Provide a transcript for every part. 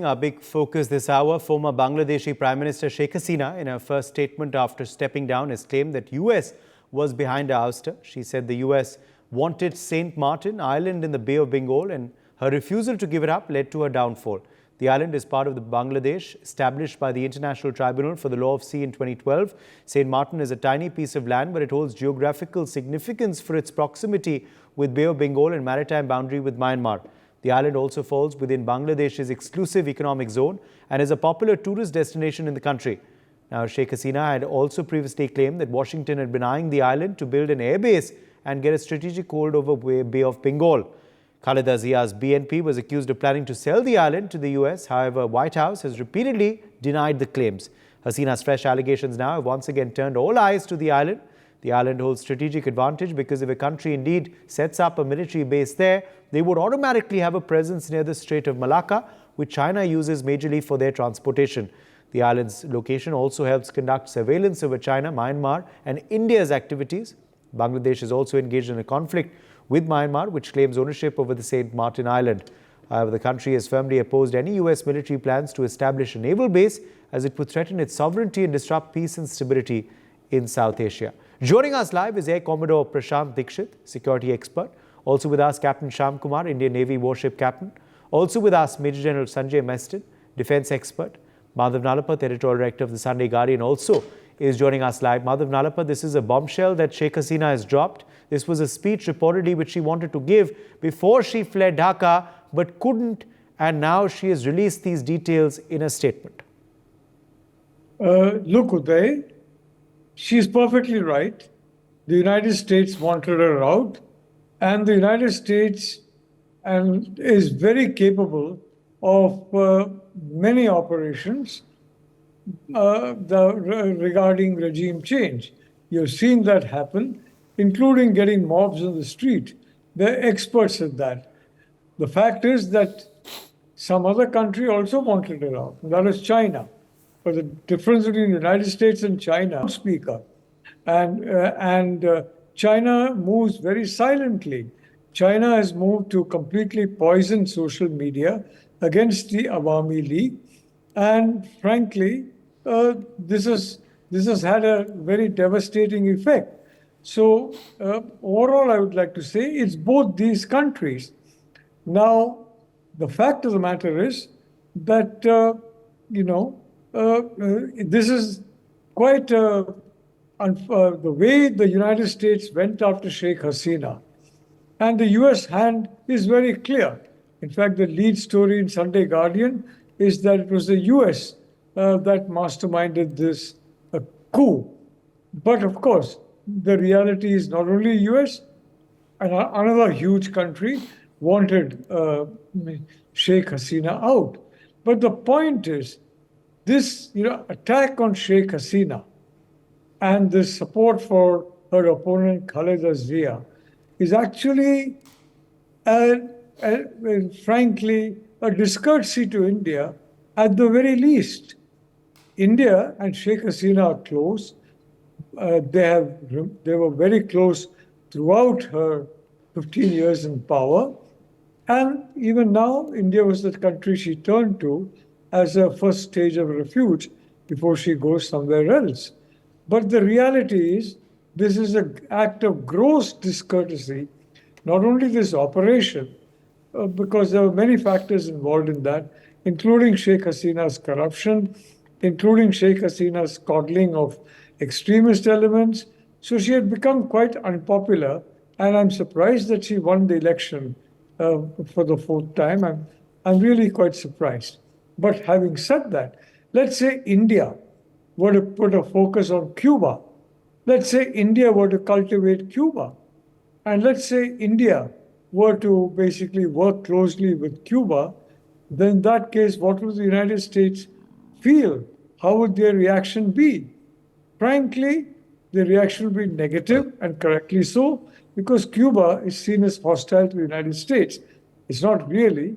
Our big focus this hour, former Bangladeshi Prime Minister Sheikh Hasina, in her first statement after stepping down, has claimed that US was behind the ouster. She said the US wanted St. Martin Island in the Bay of Bengal, and her refusal to give it up led to her downfall. The island is part of the Bangladesh, established by the International Tribunal for the Law of Sea in 2012. St. Martin is a tiny piece of land, but it holds geographical significance for its proximity with Bay of Bengal and maritime boundary with Myanmar. The island also falls within Bangladesh's exclusive economic zone and is a popular tourist destination in the country. Now, Sheikh Hasina had also previously claimed that Washington had been eyeing the island to build an airbase and get a strategic hold over Bay of Bengal. Khaleda Zia's BNP was accused of planning to sell the island to the US. However, White House has repeatedly denied the claims. Hasina's fresh allegations now have once again turned all eyes to the island. The island holds strategic advantage because if a country indeed sets up a military base there, they would automatically have a presence near the Strait of Malacca, which China uses majorly for their transportation. The island's location also helps conduct surveillance over China, Myanmar, and India's activities. Bangladesh is also engaged in a conflict with Myanmar, which claims ownership over the St. Martin Island. However, the country has firmly opposed any US military plans to establish a naval base, as it would threaten its sovereignty and disrupt peace and stability in South Asia. Joining us live is Air Commodore Prashant Dikshit, security expert. Also with us, Captain Shyam Kumar, Indian Navy warship captain. Also with us, Major General Sanjay Meston, defense expert. Madhav Nalapat, editorial director of the Sunday Guardian, also is joining us live. Madhav Nalapat, this is a bombshell that Sheikh Hasina has dropped. This was a speech reportedly which she wanted to give before she fled Dhaka, but couldn't, and now she has released these details in a statement. Look, Uday, she's perfectly right. The United States wanted her out, and the United States is very capable of many operations regarding regime change. You've seen that happen, including getting mobs on the street. They're experts at that. The fact is that some other country also wanted her out, and that is China. But the difference between the United States and China, speak up. And China moves very silently. China has moved to completely poison social media against the Awami League. And frankly, this has had a very devastating effect. So overall, I would like to say it's both these countries. Now, the fact of the matter is that, this is quite the way the United States went after Sheikh Hasina. And the US hand is very clear. In fact, the lead story in Sunday Guardian is that it was the US that masterminded this coup. But of course, the reality is not only US, and another huge country wanted Sheikh Hasina out. But the point is, this attack on Sheikh Hasina and the support for her opponent Khaleda Zia is actually, frankly, a discourtesy to India at the very least. India and Sheikh Hasina are close. They were very close throughout her 15 years in power. And even now, India was the country she turned to as a first stage of refuge before she goes somewhere else. But the reality is, this is an act of gross discourtesy, not only this operation, because there were many factors involved in that, including Sheikh Hasina's corruption, including Sheikh Hasina's coddling of extremist elements. So she had become quite unpopular, and I'm surprised that she won the election for the fourth time. I'm really quite surprised. But having said that, let's say India were to put a focus on Cuba. Let's say India were to cultivate Cuba. And let's say India were to basically work closely with Cuba, then in that case, what would the United States feel? How would their reaction be? Frankly, the reaction would be negative, and correctly so, because Cuba is seen as hostile to the United States. It's not really,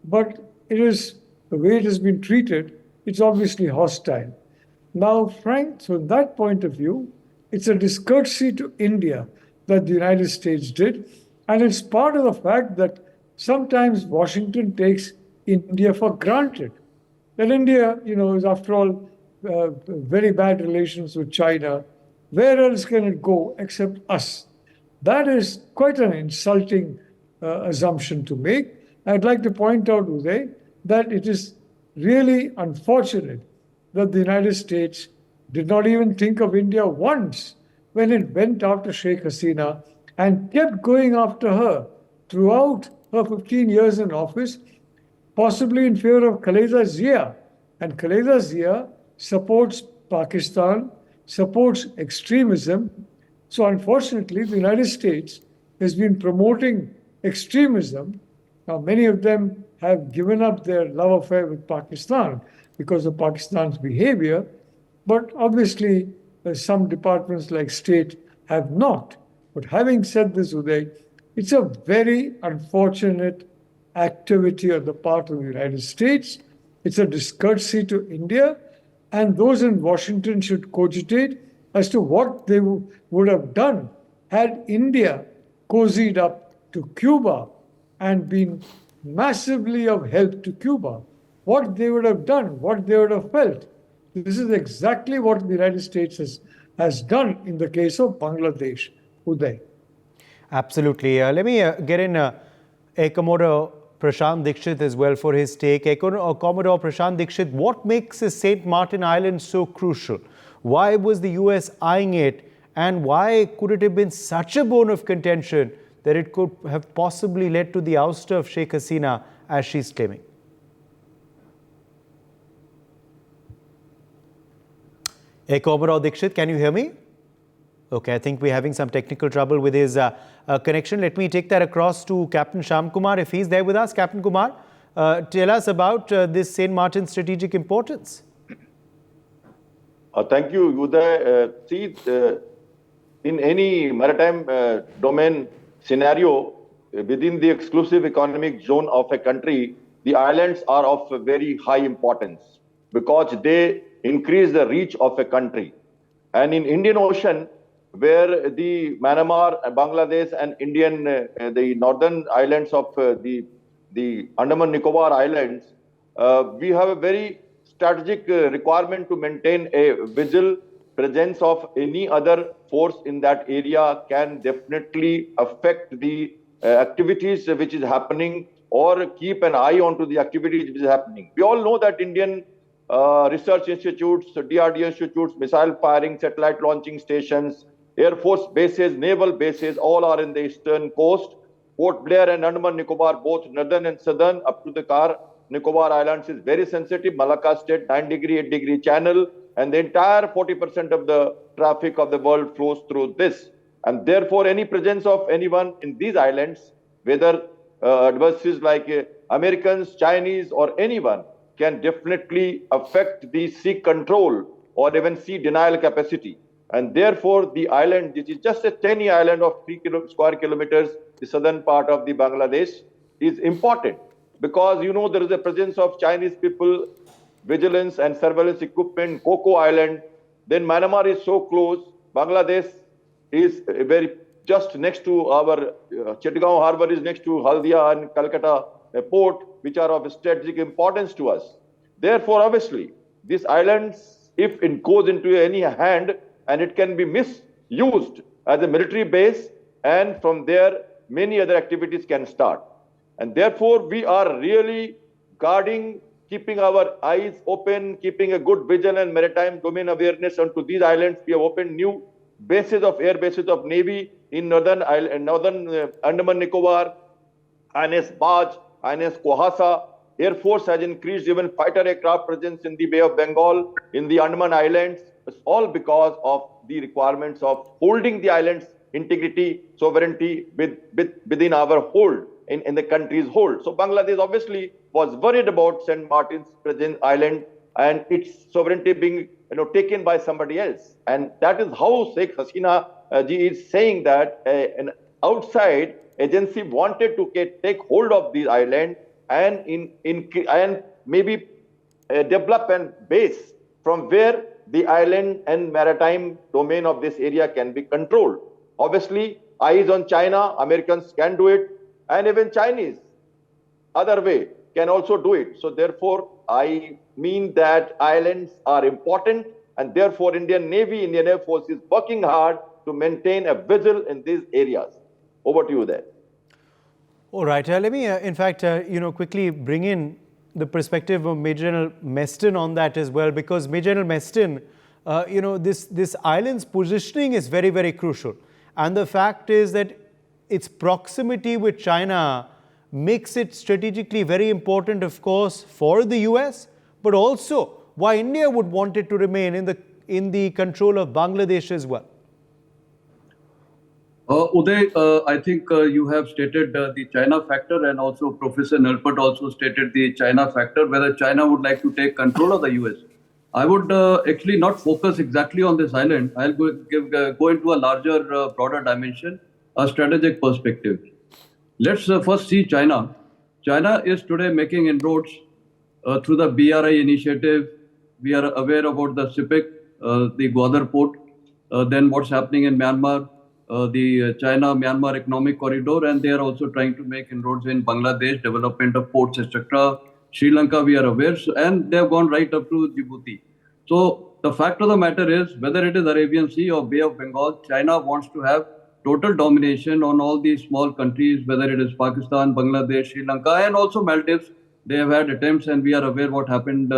but it is the way it has been treated, it's obviously hostile. Now, so in that point of view, it's a discourtesy to India that the United States did, and it's part of the fact that sometimes Washington takes India for granted. that India, is after all very bad relations with China. Where else can it go except us? That is quite an insulting assumption to make. I'd like to point out, Uday, that it is really unfortunate that the United States did not even think of India once when it went after Sheikh Hasina and kept going after her throughout her 15 years in office, possibly in favor of Khaleda Zia. And Khaleda Zia supports Pakistan, supports extremism. So, unfortunately, the United States has been promoting extremism. Now, many of them have given up their love affair with Pakistan because of Pakistan's behavior, but obviously, some departments like State have not. But having said this, Uday, it's a very unfortunate activity on the part of the United States. It's a discourtesy to India, and those in Washington should cogitate as to what they would have done had India cozied up to Cuba and been massively of help to Cuba. What they would have done, what they would have felt. This is exactly what the United States has done in the case of Bangladesh, Uday. Absolutely. Let me get in Commodore Prashant Dikshit as well for his take. Commodore Prashant Dikshit, what makes St. Martin Island so crucial? Why was the US eyeing it, and why could it have been such a bone of contention that it could have possibly led to the ouster of Sheikh Hasina, as she's claiming? Commodore Dikshit, can you hear me? Okay, I think we're having some technical trouble with his connection. Let me take that across to Captain Sham Kumar, if he's there with us. Captain Kumar, tell us about this St. Martin's strategic importance. Thank you, Uday. In any maritime domain scenario, within the exclusive economic zone of a country, the islands are of very high importance because they increase the reach of a country. And in Indian Ocean, where the Myanmar, Bangladesh, and the northern islands of the Andaman Nicobar Islands, we have a very strategic requirement to maintain a vigil presence of any other force in that area can definitely affect the activities which is happening or keep an eye onto the activities which is happening. We all know that Indian research institutes, DRDO institutes, missile firing, satellite launching stations, Air Force bases, naval bases, all are in the eastern coast. Port Blair and Andaman Nicobar, both northern and southern, up to the Nicobar Islands is very sensitive. Malacca State, 9-degree, 8-degree channel, and the entire 40% of the traffic of the world flows through this. And therefore, any presence of anyone in these islands, whether adversaries like Americans, Chinese, or anyone, can definitely affect the sea control or even sea denial capacity. And therefore, the island, which is just a tiny island of 3 square kilometers, the southern part of the Bangladesh, is important because, there is a presence of Chinese people, vigilance and surveillance equipment, Coco Island. Then Myanmar is so close. Bangladesh is just next to our Chittagong Harbour is next to Haldia and Calcutta port, which are of strategic importance to us. Therefore, obviously, these islands, if it goes into any hand, and it can be misused as a military base, and from there, many other activities can start. And therefore, we are really guarding, keeping our eyes open, keeping a good vision and maritime domain awareness onto these islands. We have opened new bases of air bases of Navy in northern Andaman Nicobar, INS Baj, INS Kohasa. Air Force has increased even fighter aircraft presence in the Bay of Bengal, in the Andaman Islands. It's all because of the requirements of holding the island's integrity, sovereignty within our hold, in the country's hold. So Bangladesh obviously was worried about St. Martin's present island and its sovereignty being taken by somebody else. And that is how Sheikh Hasina ji is saying that an outside agency wanted to take hold of the island and maybe develop a base from where the island and maritime domain of this area can be controlled. Obviously, eyes on China, Americans can do it, and even Chinese. Other way, can also do it. So therefore, I mean that islands are important, and therefore Indian Navy, Indian Air Force is working hard to maintain a vigil in these areas. Over to you there. All right. Let me, in fact, quickly bring in the perspective of Major General Meston on that as well, because Major General Meston, this island's positioning is very, very crucial. And the fact is that its proximity with China makes it strategically very important, of course, for the US, but also why India would want it to remain in the control of Bangladesh as well. Uday, I think you have stated the China factor, and also Professor Nalpat also stated the China factor, whether China would like to take control of the US. I would actually not focus exactly on this island. I'll go into a larger, broader dimension, a strategic perspective. Let's first see China. China is today making inroads through the BRI initiative. We are aware about the CPEC, the Gwadar port, then what's happening in Myanmar, the China-Myanmar economic corridor, and they are also trying to make inroads in Bangladesh, development of ports, etc. Sri Lanka, we are aware, and they have gone right up to Djibouti. So the fact of the matter is, whether it is Arabian Sea or Bay of Bengal, China wants to have total domination on all these small countries, whether it is Pakistan, Bangladesh, Sri Lanka, and also Maldives. They have had attempts, and we are aware what happened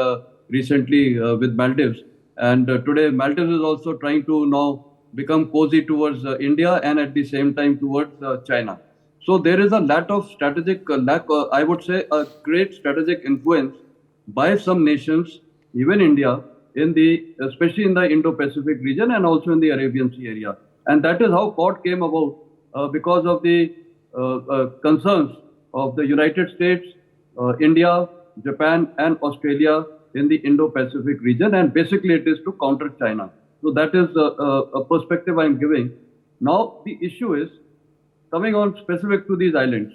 recently with Maldives. And today, Maldives is also trying to now become cozy towards India and at the same time towards China. So there is a lack of strategic, I would say, a great strategic influence by some nations, even India, especially in the Indo-Pacific region and also in the Arabian Sea area. And that is how Quad came about because of the concerns of the United States, India, Japan, and Australia in the Indo-Pacific region. And basically, it is to counter China. So that is a perspective I'm giving. Now, the issue is, coming on specific to these islands,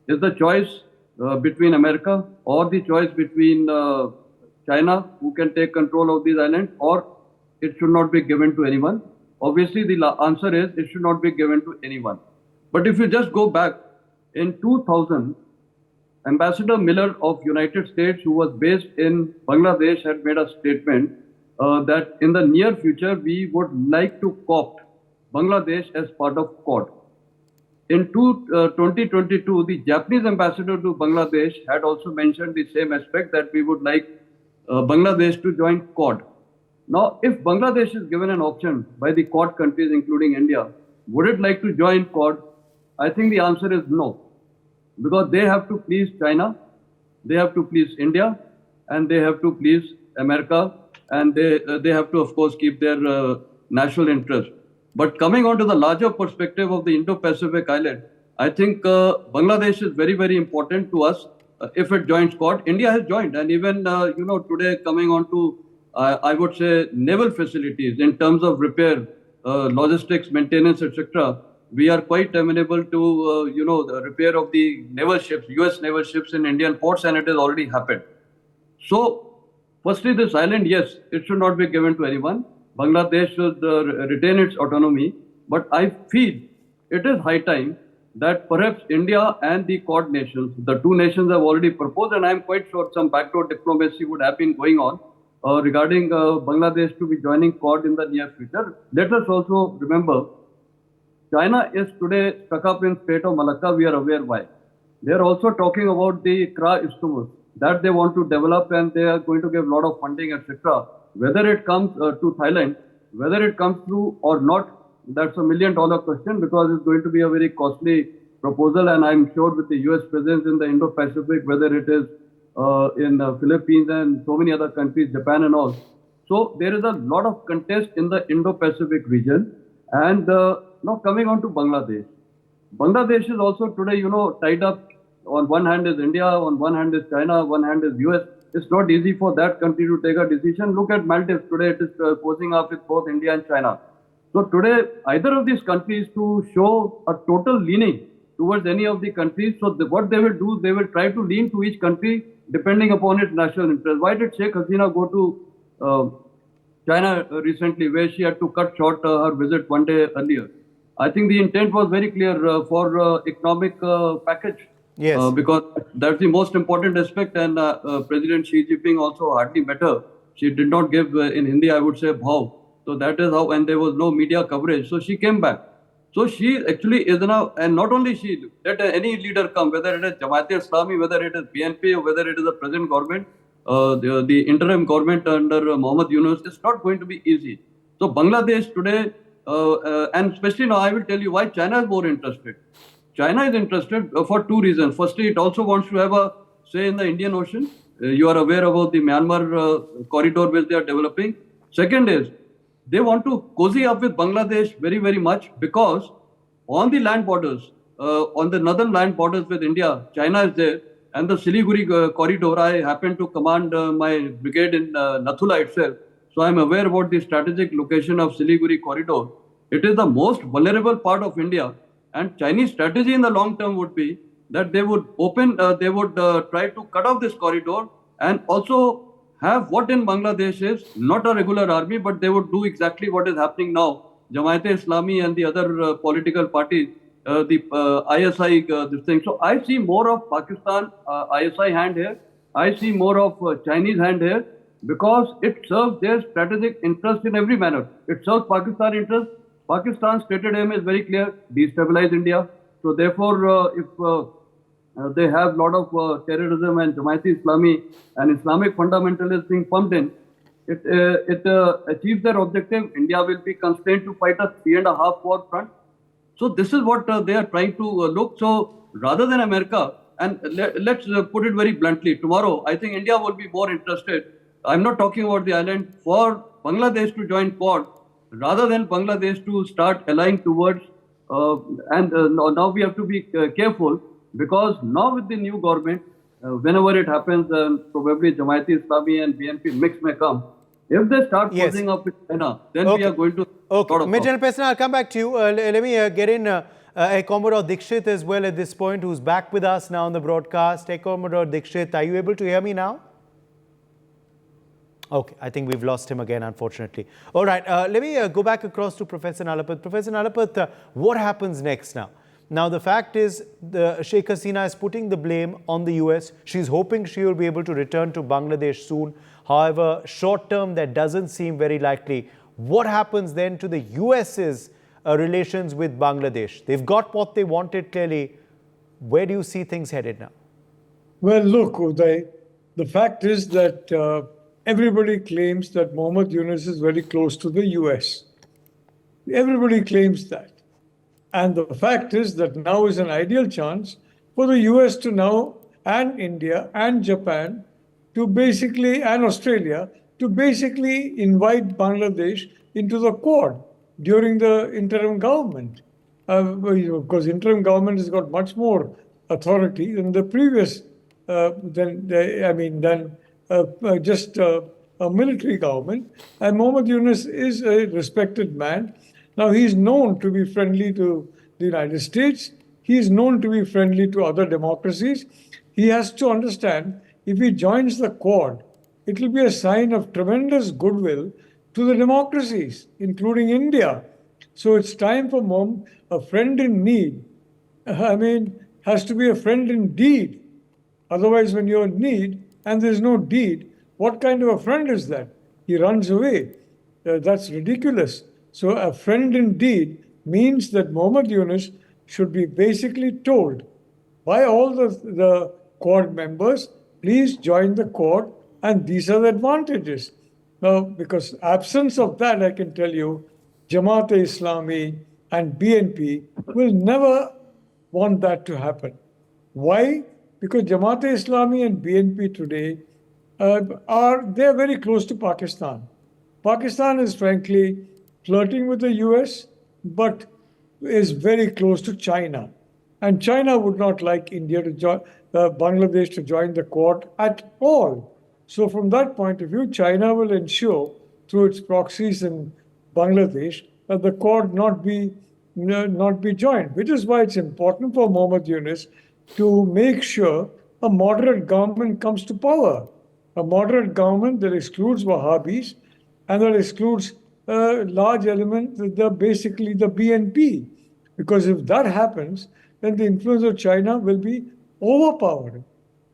is the choice between America or the choice between China, who can take control of these islands, or it should not be given to anyone? Obviously, the answer is it should not be given to anyone. But if you just go back, in 2000, Ambassador Miller of United States, who was based in Bangladesh, had made a statement that in the near future, we would like to co-opt Bangladesh as part of Quad. In 2022, the Japanese ambassador to Bangladesh had also mentioned the same aspect, that we would like Bangladesh to join Quad. Now, if Bangladesh is given an option by the Quad countries, including India, would it like to join Quad? I think the answer is no, because they have to please China, they have to please India, and they have to please America, and they have to, of course, keep their national interest. But coming on to the larger perspective of the Indo-Pacific island, I think Bangladesh is very, very important to us if it joins Quad. India has joined, and even today, coming on to I would say naval facilities in terms of repair, logistics, maintenance, etc. We are quite amenable to the repair of the naval ships, US naval ships in Indian ports, and it has already happened. So, firstly, this island, yes, it should not be given to anyone. Bangladesh should retain its autonomy, but I feel it is high time that perhaps India and the Quad nations, the two nations have already proposed, and I am quite sure some backdoor diplomacy would have been going on regarding Bangladesh to be joining Quad in the near future. Let us also remember, China is today stuck up in Strait of Malacca. We are aware why. They are also talking about the Kra Isthmus that they want to develop, and they are going to give a lot of funding, etc. Whether it comes to Thailand, whether it comes through or not, that's $1 million question, because it's going to be a very costly proposal. And I'm sure with the US presence in the Indo-Pacific, whether it is in the Philippines and so many other countries, Japan and all. So there is a lot of contest in the Indo-Pacific region. And now coming on to Bangladesh. Bangladesh is also today, tied up. On one hand is India, on one hand is China, on one hand is US. It's not easy for that country to take a decision. Look at Maldives today, it is posing up with both India and China. So today, either of these countries to show a total leaning towards any of the countries, so what they will do, they will try to lean to each country depending upon its national interest. Why did Sheikh Hasina go to China recently, where she had to cut short her visit one day earlier? I think the intent was very clear for economic package Yes. because that's the most important aspect. And President Xi Jinping also hardly met her. She did not give, in Hindi, I would say, bhav. So that is how, and there was no media coverage. So she came back. So she actually is now, and not only she, let any leader come, whether it is Jamaat-e-Islami, whether it is BNP, or whether it is the present government, the interim government under Mohammad Yunus, it's not going to be easy. So Bangladesh today, and especially now, I will tell you why China is more interested. China is interested for two reasons. Firstly, it also wants to have a say in the Indian Ocean. You are aware about the Myanmar corridor which they are developing. Second is, they want to cozy up with Bangladesh very, very much because on the land borders, on the northern land borders with India, China is there. And the Siliguri corridor, I happen to command my brigade in Nathula itself. So I'm aware about the strategic location of Siliguri corridor. It is the most vulnerable part of India. And Chinese strategy in the long term would be that they would try to cut off this corridor and also have what in Bangladesh is not a regular army, but they would do exactly what is happening now. Jamaat-e-Islami and the other political parties, the ISI, this thing. So I see more of Pakistan ISI hand here. I see more of Chinese hand here because it serves their strategic interest in every manner. It serves Pakistan interest. Pakistan's stated aim is very clear: destabilize India. So therefore, if they have a lot of terrorism and Jamaat-e-Islami and Islamic fundamentalists being pumped in, it achieves their objective. India will be constrained to fight a 3.5 war front. So this is what they are trying to look. So rather than America, and let's put it very bluntly, tomorrow I think India will be more interested. I'm not talking about the island, for Bangladesh to join Quad, rather than Bangladesh to start allying towards, now we have to be careful, because now with the new government, whenever it happens, probably Jamaat-e-Islami and BNP mix may come. If they start closing up with China, then we are going to... Okay, Major Pesna, I'll come back to you. Let me get in Commodore Dikshit as well at this point, who's back with us now on the broadcast. Commodore Dikshit, are you able to hear me now? Okay, I think we've lost him again, unfortunately. All right, let me go back across to Professor Nalapat. Professor Nalapat, what happens next now? Now, the fact is, Sheikh Hasina is putting the blame on the US. She's hoping she will be able to return to Bangladesh soon. However, short term, that doesn't seem very likely. What happens then to the US's relations with Bangladesh? They've got what they wanted, clearly. Where do you see things headed now? Well, look, Uday, the fact is that everybody claims that Mohammad Yunus is very close to the US. Everybody claims that. And the fact is that now is an ideal chance for the US to now, and India and Japan, to basically, and Australia, to basically invite Bangladesh into the Quad during the interim government. Because interim government has got much more authority than the previous, just a military government. And Mohammad Yunus is a respected man. Now, he's known to be friendly to the United States. He's known to be friendly to other democracies. He has to understand, if he joins the Quad, it will be a sign of tremendous goodwill to the democracies, including India. So it's time for a friend in need. Has to be a friend in deed. Otherwise, when you're in need and there's no deed, what kind of a friend is that? He runs away. That's ridiculous. So a friend in deed means that Mohammad Yunus should be basically told by all the Quad members, please join the Quad, and these are the advantages. Now, because absence of that, I can tell you, Jamaat-e-Islami and BNP will never want that to happen. Why? Because Jamaat-e-Islami and BNP today they're very close to Pakistan. Pakistan is frankly flirting with the US, but is very close to China. And China would not like India to join, Bangladesh to join the Quad at all. So from that point of view, China will ensure through its proxies in Bangladesh that the Quad not be joined, which is why it's important for Mohammad Yunus to make sure a moderate government comes to power. A moderate government that excludes Wahhabis and that excludes a large element, basically the BNP. Because if that happens, then the influence of China will be overpowered.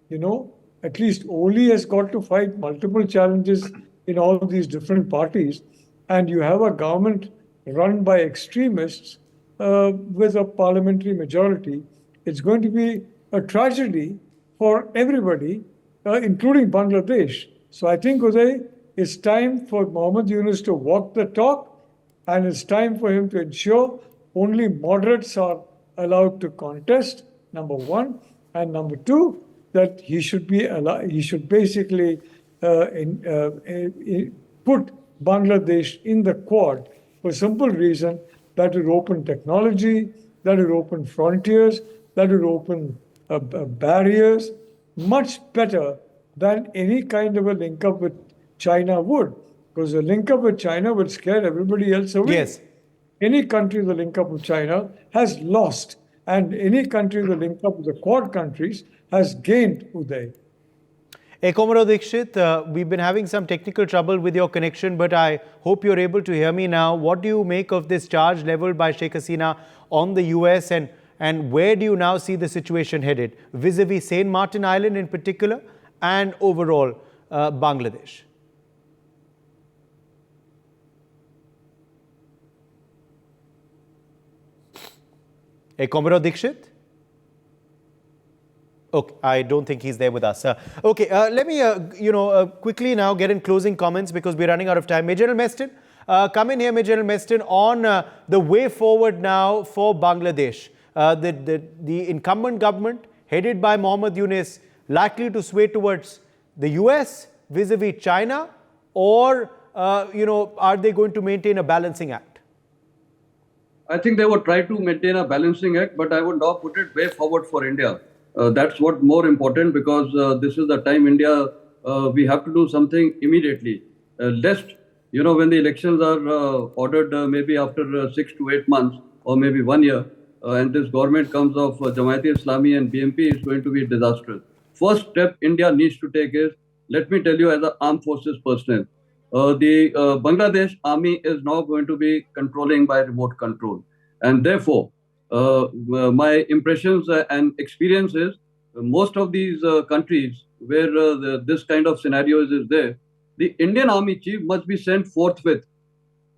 You know, at least Oli has got to fight multiple challenges in all these different parties, and you have a government run by extremists with a parliamentary majority. It's going to be a tragedy for everybody, including Bangladesh. So I think, Uday, it's time for Mohammed Yunus to walk the talk, and it's time for him to ensure only moderates are allowed to contest, number one, and number two, that he should basically put Bangladesh in the Quad for a simple reason that would open technology, that would open frontiers, that would open barriers much better than any kind of a link up with China would. Because a link up with China would scare everybody else away. Yes. Any country with a link up with China has lost, and any country with a link up with the Quad countries has gained, Uday. Komaro Dixit, we've been having some technical trouble with your connection, but I hope you're able to hear me now. What do you make of this charge leveled by Sheikh Hasina on the US, and where do you now see the situation headed vis-a-vis Saint Martin Island in particular and overall Bangladesh? Komaro Dixit? Okay, I don't think he's there with us. Okay, let me, quickly now get in closing comments because we're running out of time. Major Meston, come in here, Major Meston, on the way forward now for Bangladesh. The incumbent government, headed by Mohammed Yunus, likely to sway towards the US vis-a-vis China, or, are they going to maintain a balancing act? I think they would try to maintain a balancing act, but I would now put it way forward for India. That's what more important, because this is the time India, we have to do something immediately. Lest, when the elections are ordered maybe after 6 to 8 months or maybe 1 year, and this government comes of Jamaat-e-Islami and BNP, is going to be disastrous. First step India needs to take is, let me tell you as an armed forces personnel, the Bangladesh army is now going to be controlling by remote control. And therefore, my impressions and experiences, most of these countries where this kind of scenarios is there, the Indian Army chief must be sent forthwith,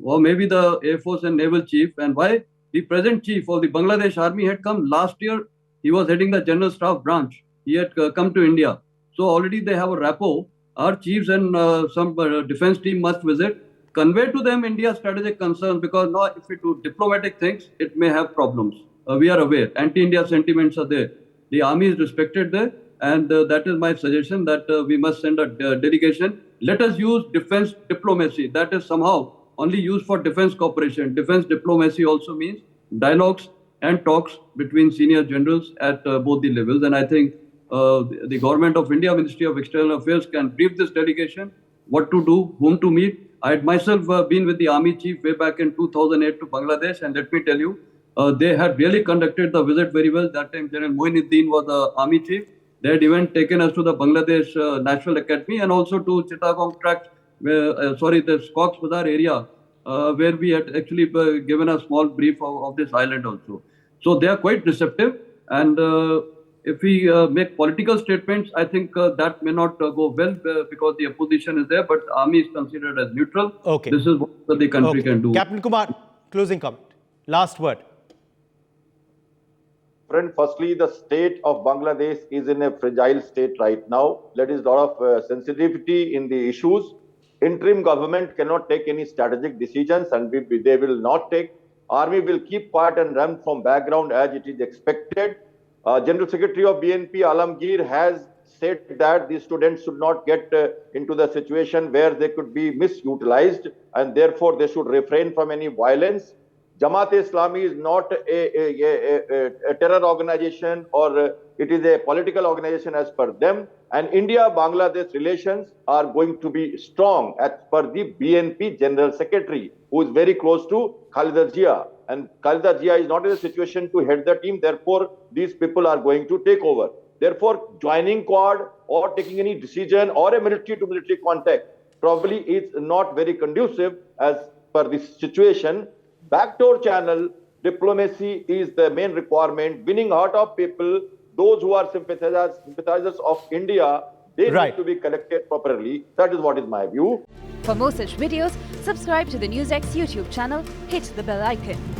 or maybe the Air Force and Naval chief. And why? The present chief of the Bangladesh Army had come last year. He was heading the General Staff branch. He had come to India. So already they have a rapport. Our chiefs and some defense team must visit, convey to them India's strategic concerns, because now if we do diplomatic things, it may have problems. We are aware. Anti-India sentiments are there. The army is respected there, and that is my suggestion, that we must send a delegation. Let us use defense diplomacy. That is somehow only used for defense cooperation. Defense diplomacy also means dialogues and talks between senior generals at both the levels. And I think the government of India, Ministry of External Affairs, can brief this delegation what to do, whom to meet. I had myself been with the army chief way back in 2008 to Bangladesh, and let me tell you, they had really conducted the visit very well. That time General Moinuddin was the army chief. They had even taken us to the Bangladesh National Academy and also to Chittagong tract, the Cox's Bazar area, where we had actually given a small brief of this island also. So they are quite receptive, and if we make political statements, I think that may not go well because the opposition is there, but the army is considered as neutral. Okay. This is what the country can do. Captain Kumar, closing comment. Last word. Friend, firstly, the state of Bangladesh is in a fragile state right now. There is a lot of sensitivity in the issues. Interim government cannot take any strategic decisions, and they will not take. Army will keep quiet and run from background as it is expected. General Secretary of BNP, Alamgir, has said that the students should not get into the situation where they could be misutilized, and therefore they should refrain from any violence. Jamaat-e-Islami is not a terror organization, or it is a political organization as per them. And India-Bangladesh relations are going to be strong as per the BNP General Secretary, who is very close to Khalida Zia. And Khalida Zia is not in a situation to head the team. Therefore, these people are going to take over. Therefore, joining Quad or taking any decision or a military-to-military contact probably is not very conducive as per this situation. Backdoor channel diplomacy is the main requirement. Winning heart of people, those who are sympathizers of India, they Right. need to be collected properly. That is what is my view. For more such videos, subscribe to the NewsX YouTube channel, hit the bell icon.